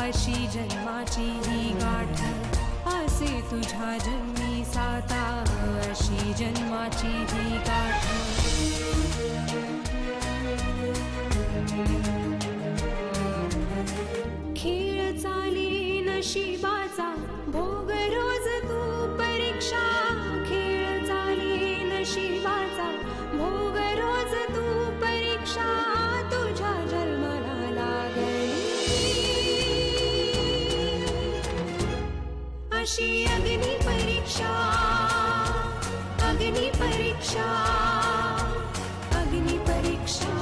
अशी जन्माची ही गाठ, असे तुझ्या जन्मी साता, अशी जन्माची ही गाठ। खेळ चाली नशिबाचा, भोग रोज तू परीक्षा। खेळ चाली नशिबाचा, भोग रोज तू परीक्षा। तुझ्या जन्माला लागली अशी अग्नि परीक्षा, अग्नि परीक्षा, अग्नि परीक्षा,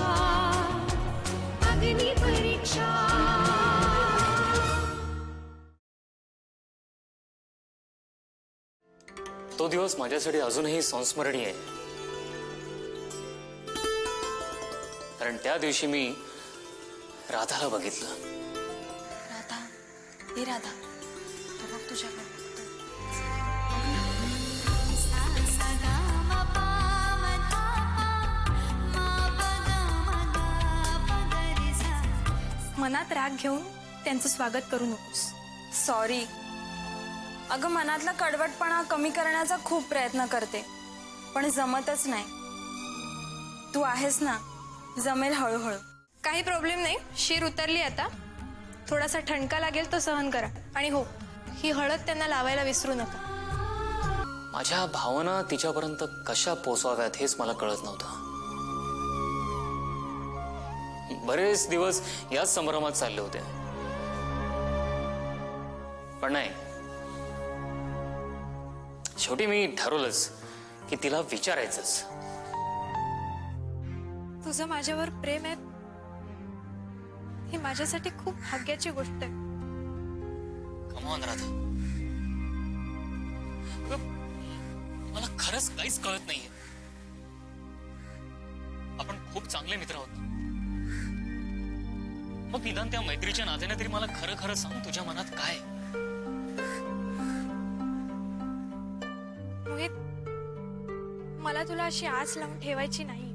अग्नि परीक्षा। तो दिवस माझ्यासाठी अजूनही संस्मरणीय आहे, कारण त्या दिवशी मी राधाला बघितलं। राधा, ही राधा, तो बघ तुझ्याकडे। मनात राग घेऊन त्यांचं स्वागत करू नकोस। सॉरी अगं, मनातला कडवटपणा कमी करण्याचा खूप प्रयत्न करते, पण जमतच नाही। तू आहेस ना, जमेल हळूहळू। काही प्रॉब्लेम नाही, शीर उतरली आता। थोडासा ठणका लागेल तो सहन करा, आणि हो, ही हळद त्यांना लावायला विसरू नका। माझ्या भावना तिच्यापर्यंत कशा पोहोचवाव्यात हेच मला कळत नव्हतं। बरेच दिवस याच संभ्रमात चालले होते, पण नाही, शेवटी मी ठरवलंच की तिला विचारायचंच। तुझं माझ्यावर प्रेम आहे ही माझ्यासाठी खूप भाग्याची गोष्ट आहे। कम ऑन राधा, मला खरंच काहीच कळत नाहीये। आपण खूप चांगले मित्र आहोत, मग निदान त्या मैत्रीच्या नात्याने तरी मला खरं खरं सांग, तुझ्या मनात काय? मोहित, मला तुला अशी आस लावून ठेवायची नाही।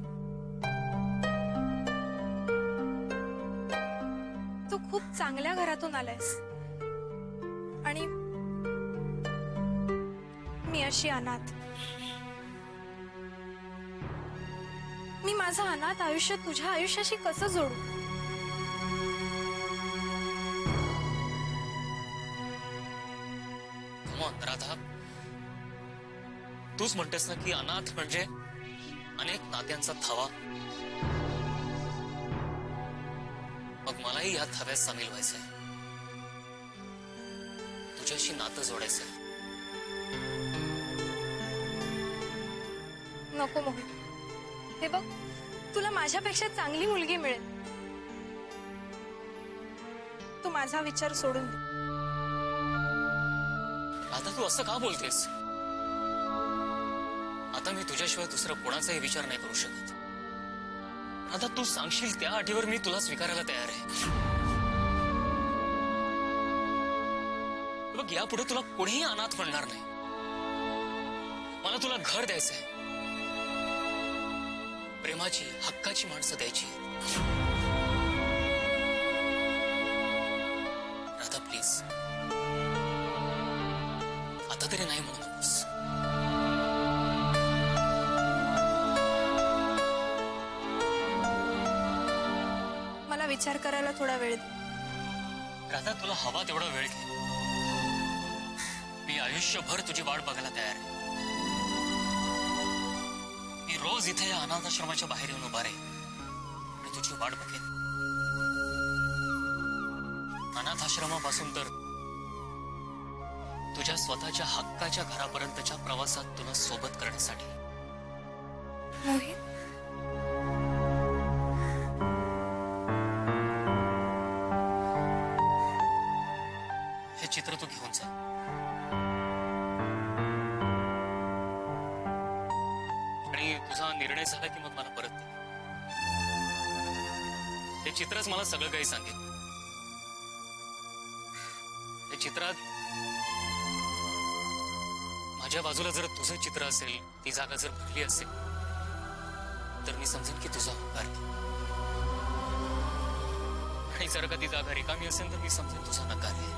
तू खूप चांगल्या घरातून आलायस, आणि मी अशी अनाथ। मी माझं अनाथ आयुष्य तुझ्या आयुष्याशी कसं जोडू? राधा, तूच म्हणतेस ना की अनाथ म्हणजे अनेक नात्यांचा थवा। मग मलाही या थव्यात सामील व्हायचंय, तुझ्याशी नातं जोडायचंय। नको मोहित, हे बघ, तुला माझ्यापेक्षा चांगली मुलगी मिळेल। तू माझा विचार सोडून दे। आता तू असं का बोलतेस? आता मी तुझ्याशिवाय दुसरा कोणाचाही विचार नाही करू शकत। आता तू सांगशील त्या अटीवर मी तुला स्वीकारायला तयार आहे। बघ, यापुढे तुला कोणीही अनाथ म्हणणार नाही। मला तुला घर द्यायचंय, प्रेमाची हक्काची माणसं द्यायची। राधा प्लीज, आता तरी नाही म्हणू नकोस। मला विचार करायला थोडा वेळ दे। राधा, तुला हवा तेवढा वेळ घे, मी आयुष्यभर तुझी वाट बघायला तयार आहे। मी रोज इथे या अनाथाश्रमाच्या बाहेर येऊन उभा राहीन आणि तुझी वाट बघेन। अनाथाश्रमापासून तर माझ्या स्वतःच्या हक्काच्या घरापर्यंतच्या प्रवासात तुला सोबत करण्यासाठी. मोहित, हे चित्र तू घेऊन जा. आणि तुझा निर्णय झाला की मग मला परत दे. हे चित्रच मला सगळं काही सांगेल. या चित्रात माझ्या बाजूला जर तुझं चित्र असेल, ती जागा जर भरली असेल, तर मी समजेन की तुझा होकार आहे. आणि जर का ती जागा रिकामी असेल तर मी समजेन तुझा नकार आहे.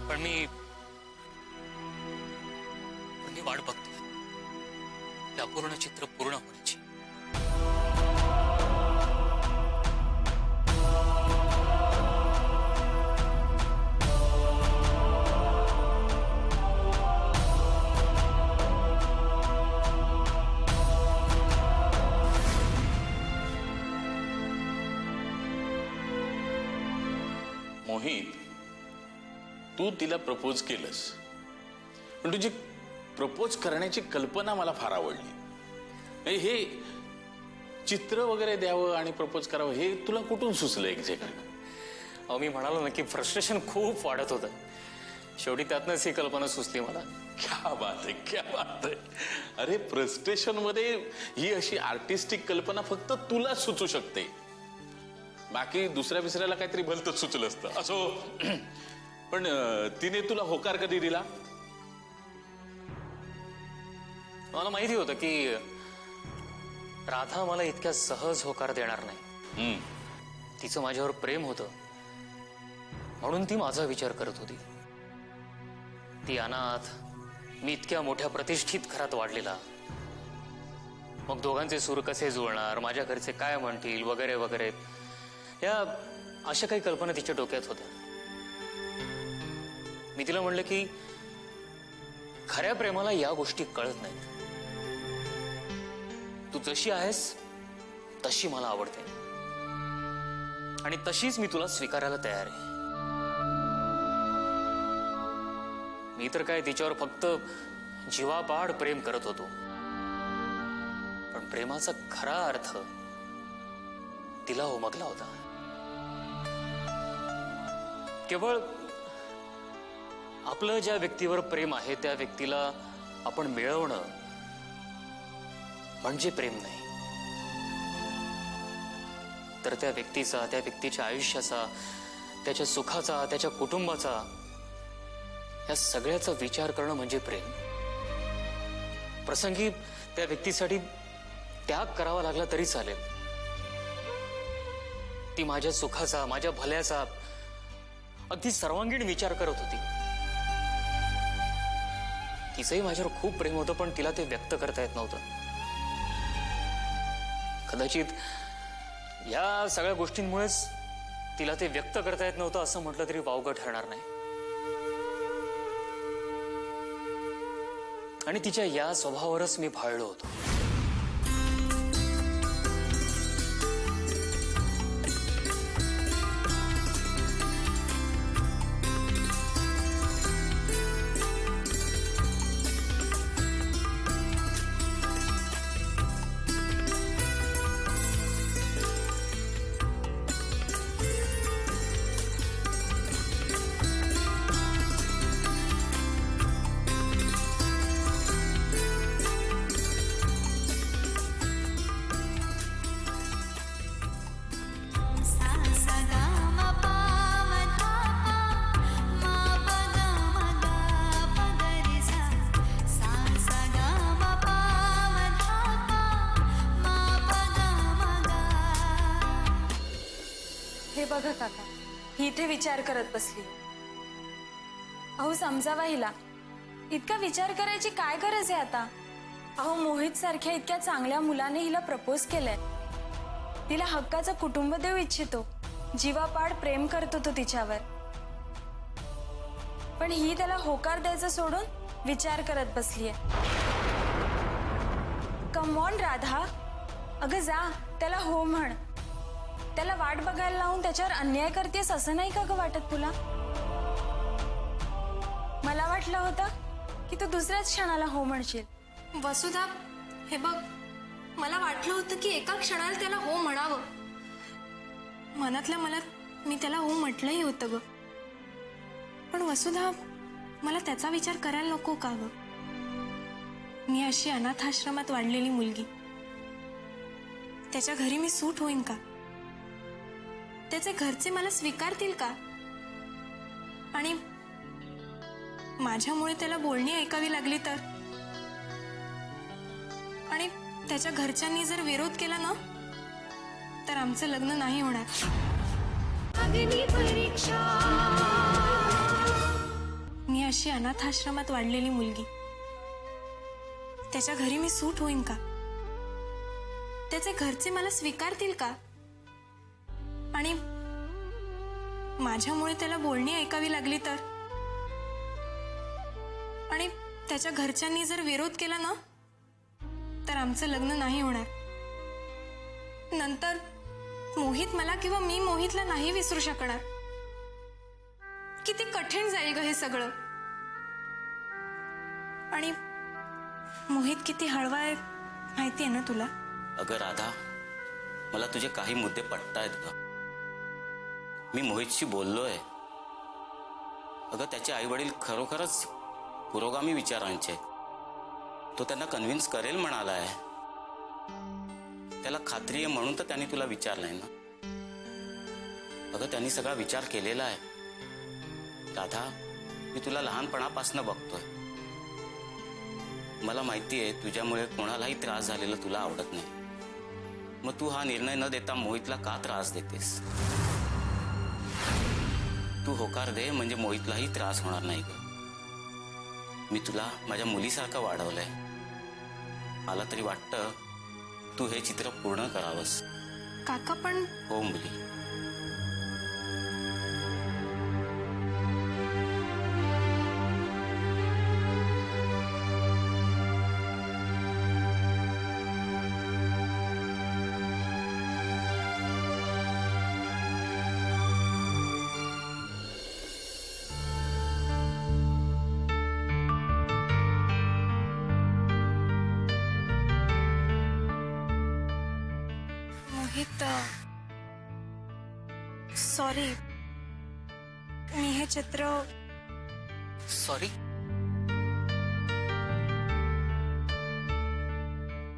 पण मी वाट बघतोय त्या अपूर्ण चित्र पूर्ण होण्याची. मोहित, तू तिला प्रपोज केलंस, पण तुझी प्रपोज करण्याची कल्पना मला फार आवडली. हे चित्र वगैरे द्यावं आणि प्रपोज करावं हे तुला कुठून सुचलं एक्झॅक्टली? अहो, मी म्हणालो ना की फ्रस्ट्रेशन खूप वाढत होतं. शेवटी त्यातनंच ही कल्पना सुचली मला. क्या बात आहे, क्या बात आहे. अरे, फ्रस्ट्रेशन मध्ये ही अशी आर्टिस्टिक कल्पना फक्त तुला सुचू शकते. बाकी दुसऱ्या बिसऱ्याला काहीतरी भलतंच सुचलं असतं. असो, पण तिने तुला होकार कधी दिला? मला माहिती होतं की राधा मला इतक्या सहज होकार देणार नाही. तिचं माझ्यावर प्रेम होतं म्हणून ती माझा विचार करत होती. ती अनाथ, मी इतक्या मोठ्या प्रतिष्ठित घरात वाढलेला. मग दोघांचे सूर कसे जुळणार, माझ्या घरचे काय म्हणतील, वगैरे वगैरे, या अशा काही कल्पना तिच्या डोक्यात होत्या. मी तिला म्हणलं की खऱ्या प्रेमाला या गोष्टी कळत नाहीत. तू जशी आहेस तशी मला आवडते आणि तशीच मी तुला स्वीकारायला तयार आहे. मी तर काय तिच्यावर फक्त जीवापाड प्रेम करत होतो, पण प्रेमाचा खरा अर्थ तिला उमगला होता. केवळ आपलं ज्या व्यक्तीवर प्रेम आहे त्या व्यक्तीला आपण मिळवणं म्हणजे प्रेम नाही, तर त्या व्यक्तीचा, त्या व्यक्तीच्या आयुष्याचा, त्याच्या सुखाचा, त्याच्या कुटुंबाचा, या सगळ्याचा विचार करणं म्हणजे प्रेम. प्रसंगी त्या व्यक्तीसाठी त्याग करावा लागला तरी चालेल. ती माझ्या सुखाचा, माझ्या भल्याचा अगदी सर्वांगीण विचार करत होती. तिचंही माझ्यावर खूप प्रेम होतं, पण तिला ते व्यक्त करता येत नव्हतं. कदाचित या सगळ्या गोष्टींमुळेच तिला ते व्यक्त करता येत नव्हतं असं म्हटलं तरी वावगं ठरणार नाही. आणि तिच्या या स्वभावावरच मी भाळलो होतो. बघा काका, ही इथे विचार करत बसली. अहो समजावा हिला, इतका विचार करायची काय गरज आहे आता? अहो मोहित सारख्या इतक्या चांगल्या मुलाने हिला प्रपोज केलंय. तिला हक्काचं कुटुंब देऊ इच्छितो, जीवापाड प्रेम करतो तो तिच्यावर. पण ही त्याला होकार द्यायचं सोडून विचार करत बसलीये. कम ऑन राधा, अगं जा त्याला हो म्हण. त्याला वाट बघायला लावून त्याच्यावर अन्याय करतेस असं नाही का ग वाटत तुला? मला वाटलं होतं की तू दुसऱ्याच क्षणाला हो म्हणशील. वसुधा, हे बघ, मला वाटलं होतं की एका क्षणाला त्याला हो म्हणावं. मनातल्या मनात मी त्याला हो म्हटलंही होतं ग. पण वसुधा, मला त्याचा विचार करायला नको का ग? मी अशी अनाथाश्रमात वाढलेली मुलगी, त्याच्या घरी मी सूट होईन का? त्याचे घरचे मला स्वीकारतील का? आणि माझ्यामुळे त्याला बोलणी ऐकावी लागली तर? आणि त्याच्या घरच्यांनी जर विरोध केला ना, तर आमचं लग्न नाही होणार. अग्नि परीक्षा मी अशी अनाथाश्रमात वाढलेली मुलगी, त्याच्या घरी मी सूट होईन का? त्याचे घरचे मला स्वीकारतील का? आणि माझ्यामुळे त्याला बोलणी ऐकावी लागली तर? आणि त्याच्या घरच्यांनी जर विरोध केला ना, तर आमचं लग्न नाही होणार. नंतर मोहित मला किंवा मी मोहितला नाही विसरू शकणार. किती कठीण जाईल ग हे सगळं. आणि मोहित किती हळवा आहे माहिती आहे ना तुला? अगं राधा, मला तुझे काही मुद्दे पटतायत ग. मी मोहितशी बोललोय. अगं त्याचे आई वडील खरोखरच पुरोगामी विचारांचे. तो त्यांना कन्व्हिन्स करेल म्हणालाय. त्याला खात्री आहे म्हणून तर त्यांनी तुला विचारलंय ना. अगं त्यांनी सगळा विचार केलेला आहे. राधा, मी तुला लहानपणापासून बघतोय. मला माहिती आहे तुझ्यामुळे कोणालाही त्रास झालेला तुला आवडत नाही. मग तू हा निर्णय न देता मोहितला का त्रास देतेस? तू होकार दे म्हणजे मोहितलाही त्रास होणार नाही ग. मी तुला माझ्या मुलीसारखं वाढवलंय. मला तरी वाटतं तू हे चित्र पूर्ण करावंस. काका पण हो मुली. मोहित, सॉरी, मी हे चित्र सॉरी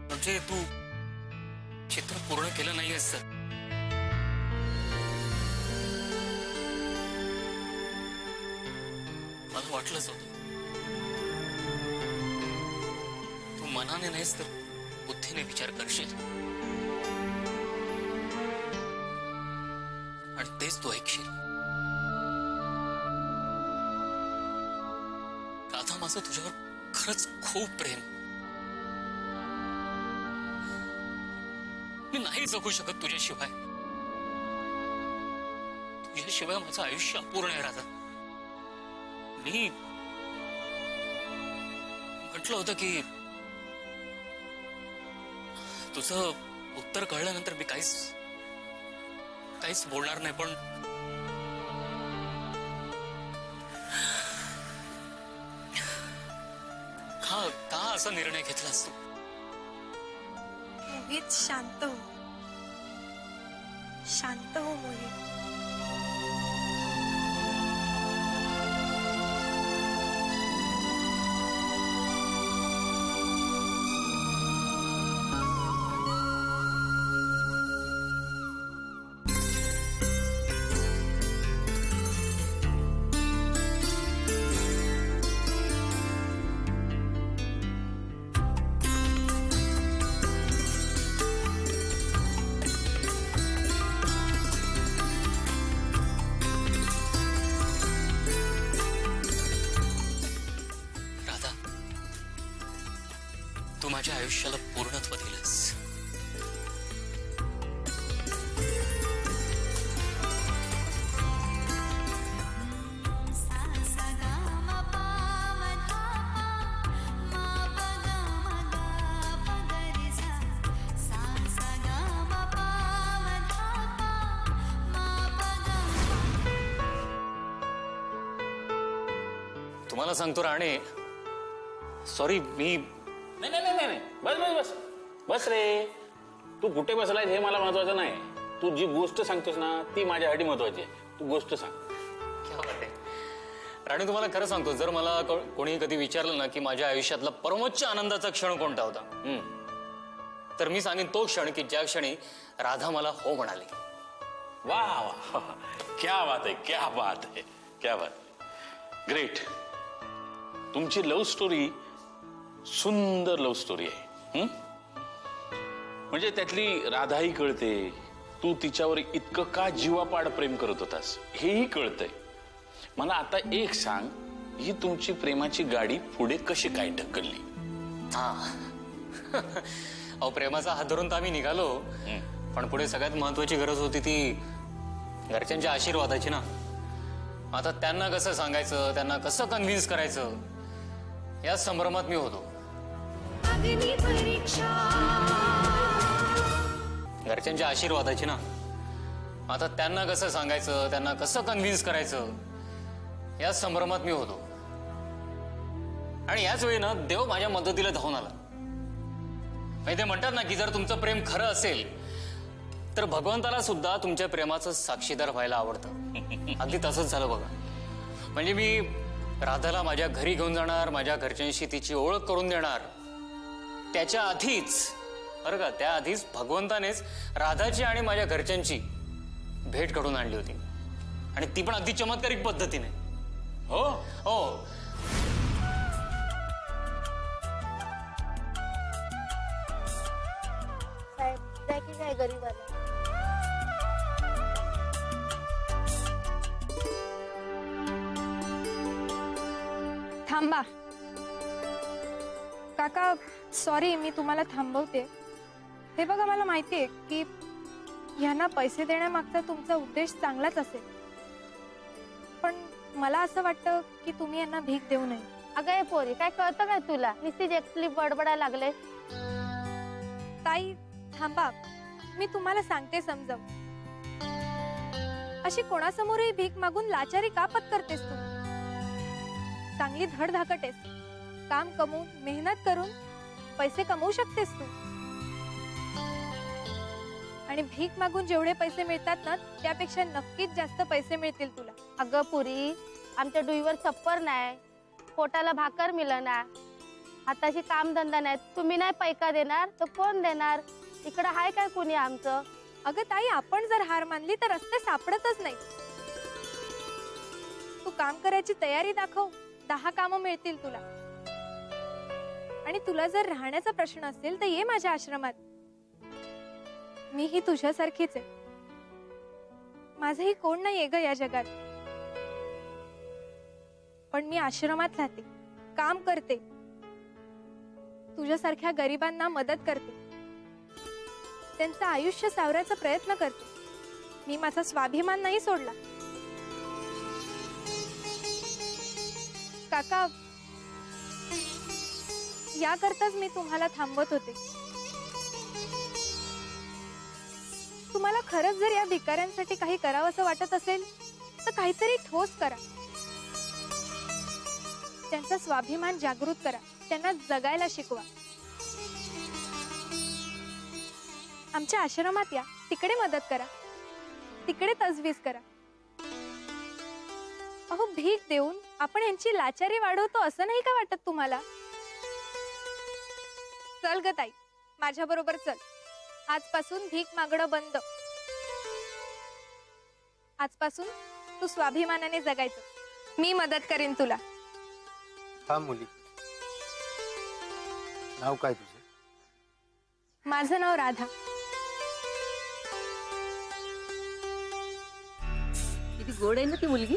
म्हणजे तू चित्र पूर्ण केलं नाहीयेस सर. मला वाटलंच होतं. तू मनाने नाहीस तर बुद्धीने विचार करशील आणि तेच तू ऐकशील. राधा, माझं तुझ्यावर खरंच खूप प्रेम. मी नाही जगू शकत तुझ्याशिवाय. तुझ्याशिवाय माझं आयुष्य अपूर्ण आहे राधा. मी म्हटलं होतं की तुझं उत्तर कळल्यानंतर मी काहीच बोलणार नाही. पण का असा निर्णय घेतलास तू? मोहित, शांत हो. शांत हो मोहित. तू माझ्या आयुष्याला पूर्णत्व दिलंस. तुम्हाला सांगतो राणे, सॉरी मी नाही नाही नाही नाही, बस बस बस बस रे. तू कुठे बसलाय हे मला महत्वाचं नाही. तू जी गोष्ट सांगतोस ना ती माझ्यासाठी महत्वाची आहे. तू गोष्ट सांग. क्या बात आहे. राणे, तुम्हाला खरं सांगतो, जर मला कोणी कधी विचारलं ना की माझ्या आयुष्यातला परमोच्च आनंदाचा क्षण कोणता होता, तर मी सांगेन तो क्षण की ज्या क्षणी राधा मला हो म्हणाली. वा वा, क्या बात आहे, क्या बात आहे, क्या बात. ग्रेट. तुमची लव्ह स्टोरी सुंदर लव्ह स्टोरी आहे. म्हणजे त्यातली राधाही कळते, तू तिच्यावर इतकं का जीवापाड प्रेम करत होतास हेही कळतंय. मला आता एक सांग, ही तुमची प्रेमाची गाडी पुढे कशी काय ढकलली? हा अहो, प्रेमाचा हात धरून तर आम्ही निघालो, पण पुढे सगळ्यात महत्वाची गरज होती ती घरच्यांच्या आशीर्वादाची ना. आता त्यांना कसं सांगायचं, त्यांना कसं कन्व्हिन्स करायचं, या संभ्रमात मी होतो. अग्नि परीक्षा घरच्यांच्या आशीर्वादाची ना. आता त्यांना कसं सांगायचं, त्यांना कसं कन्व्हिन्स करायचं, या संभ्रमात मी होतो. आणि याच वेळी ना देव माझ्या मदतीला धावून आला. म्हणजे ते म्हणतात ना की जर तुमचं प्रेम खरं असेल तर भगवंताला सुद्धा तुमच्या प्रेमाचं साक्षीदार व्हायला आवडतं. अगदी तसंच झालं बघा. म्हणजे मी राधाला माझ्या घरी घेऊन जाणार, माझ्या घरच्यांशी तिची ओळख करून देणार. त्याच्या आधीच बरं का, त्याआधीच भगवंतानेच राधाची आणि माझ्या घरच्यांची भेट घडून आणली होती, आणि ती पण अगदी चमत्कारिक पद्धतीने. हो हो. साहेब द्या की काय गरीबाला. थांबा काका, सॉरी मी तुम्हाला थांबवते. हे बघा, मला माहिती आहे की ह्यांना पैसे देण्यामागचा तुमचा उद्देश चांगलाच असेल, पण मला असं वाटतं की तुम्ही यांना भीक देऊ नये. अगं हे पोरी, काय कळतं काय तुला? नुसतीच एकली बडबडायला लागले. ताई थांबा, मी तुम्हाला सांगते समजव. अशी कोणासमोरही भीक मागून लाचारी का पत्करतेस तू? चांगली धडधाकट आहेस. काम कमवून मेहनत करून पैसे कमवू शकतेस तू. आणि भीक मागून जेवढे पैसे मिळतात ना त्यापेक्षा नक्कीच जास्त पैसे मिळतील तुला. अगं पुरी, आमच्या डुईवर छप्पर नाही, पोटाला भाकर मिळना, हाताशी कामधंदा नाही. तुम्ही नाही पैका देणार तर कोण देणार? इकडं हाय काय कोणी आमचं? अगं ताई, आपण जर हार मानली तर रस्ते सापडतच नाही. तू काम करायची तयारी दाखव, 10 कामं मिळतील तुला. आणि तुला जर राहण्याचा प्रश्न असेल तर ये माझ्या आश्रमात. मी ही तुझ्यासारखीच आहे. माझंही कोण नाहीये ग या जगात, पण मी आश्रमात राहते, काम करते, तुझ्यासारख्या गरिबांना मदत करते, त्यांचं आयुष्य सावरायचा प्रयत्न करते. मी माझा स्वाभिमान नाही सोडला. काका, याकरताच मी तुम्हाला थांबवत होते. तुम्हाला खरंच जर या भिकाऱ्यांसाठी काही करावंसं वाटत असेल तर काहीतरी ठोस करा. त्यांचा स्वाभिमान जागृत करा, त्यांना जगायला शिकवा. आमच्या आश्रमात या, तिकडे मदत करा, तिकडे तजवीज करा. अहो, भीक देऊन आपण यांची लाचारी वाढवतो असं नाही का वाटत तुम्हाला? चल ग ताई, माझ्या बरोबर चल. आजपासून भीक मागणं बंद. आजपासून तू स्वाभिमानाने जगायचं. मी मदत करेन तुला. हा मुली, नाव काय तुझं? माझं नाव राधा. किती गोड आहे ना ती मुलगी.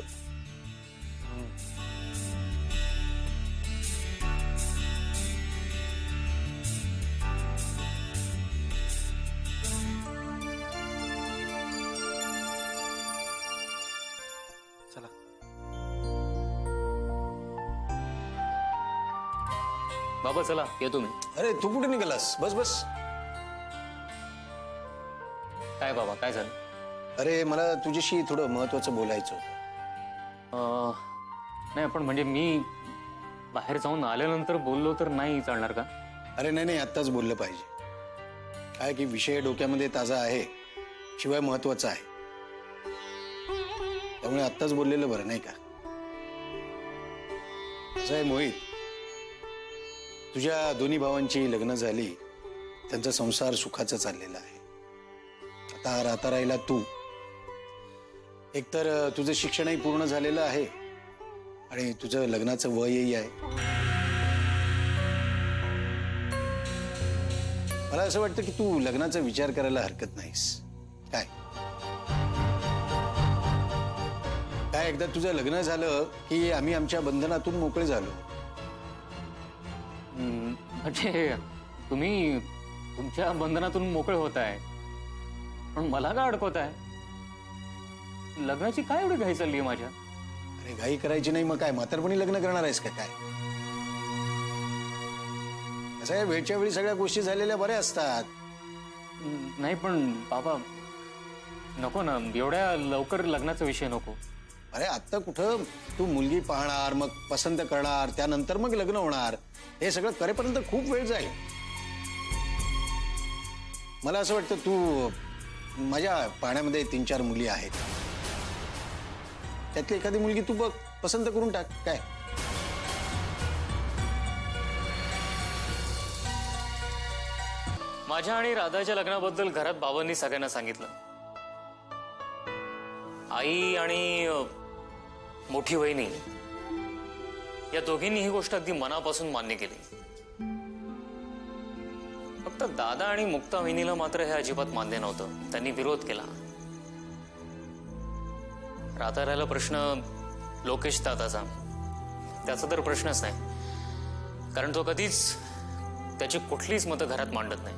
चला. बाबा चला, येतो मी. अरे तू कुठे निघालास? बस बस. काय बाबा, काय झालं? अरे मला तुझ्याशी थोडं महत्वाचं बोलायचं होतं. नाही, पण म्हणजे मी बाहेर जाऊन आल्यानंतर बोललो तर नाही चालणार का? अरे नाही नाही, आत्ताच बोललं पाहिजे. काय की विषय डोक्यामध्ये ताजा आहे, शिवाय महत्वाचा आहे. त्यामुळे आत्ताच बोललेलं बरं, नाही का? असं आहे मोहित, तुझ्या दोन्ही भावांची लग्न झाली, त्यांचा संसार सुखाचा चाललेला आहे. आता राहता राहिला तू. एकतर तुझं शिक्षणही पूर्ण झालेलं आहे आणि तुझं लग्नाचं वयही आहे. मला असं वाटतं की तू लग्नाचा विचार करायला हरकत नाहीस. काय काय एकदा तुझं लग्न झालं की आम्ही आमच्या बंधनातून मोकळे झालो. म्हणजे तुम्ही तुमच्या बंधनातून मोकळे होताय, पण मला का अडकवताय? लग्नाची काय एवढी घाई चालली आहे माझ्या? अरे घाई करायची नाही, मग काय म्हातारपणी लग्न करणार आहेस का काय? असं आहे, वेळच्या वेळी सगळ्या गोष्टी झालेल्या बऱ्या असतात. नाही पण बाबा, नको ना, एवढ्या लवकर लग्नाचा विषय नको. अरे आत्ता कुठं, तू मुलगी पाहणार, मग पसंत करणार, त्यानंतर मग लग्न होणार. हे सगळं करेपर्यंत खूप वेळ जाईल. मला असं वाटतं तू, माझ्या पाहण्यामध्ये 3-4 मुली आहेत, त्यातली एखादी मुलगी तू बघ, पसंत करून टाक. काय माझ्या आणि राधाच्या लग्नाबद्दल घरात बाबांनी सगळ्यांना सांगितलं. आई आणि मोठी वहिनी या दोघींनी ही गोष्ट अगदी मनापासून मान्य केली. फक्त दादा आणि मुक्ता वहिनीला मात्र हे अजिबात मान्य नव्हतं. त्यांनी विरोध केला. राधा राहिला प्रश्न लोकेश दादाचा. त्याचा तर प्रश्नच नाही, कारण तो कधीच त्याची कुठलीच मतं घरात मांडत नाही.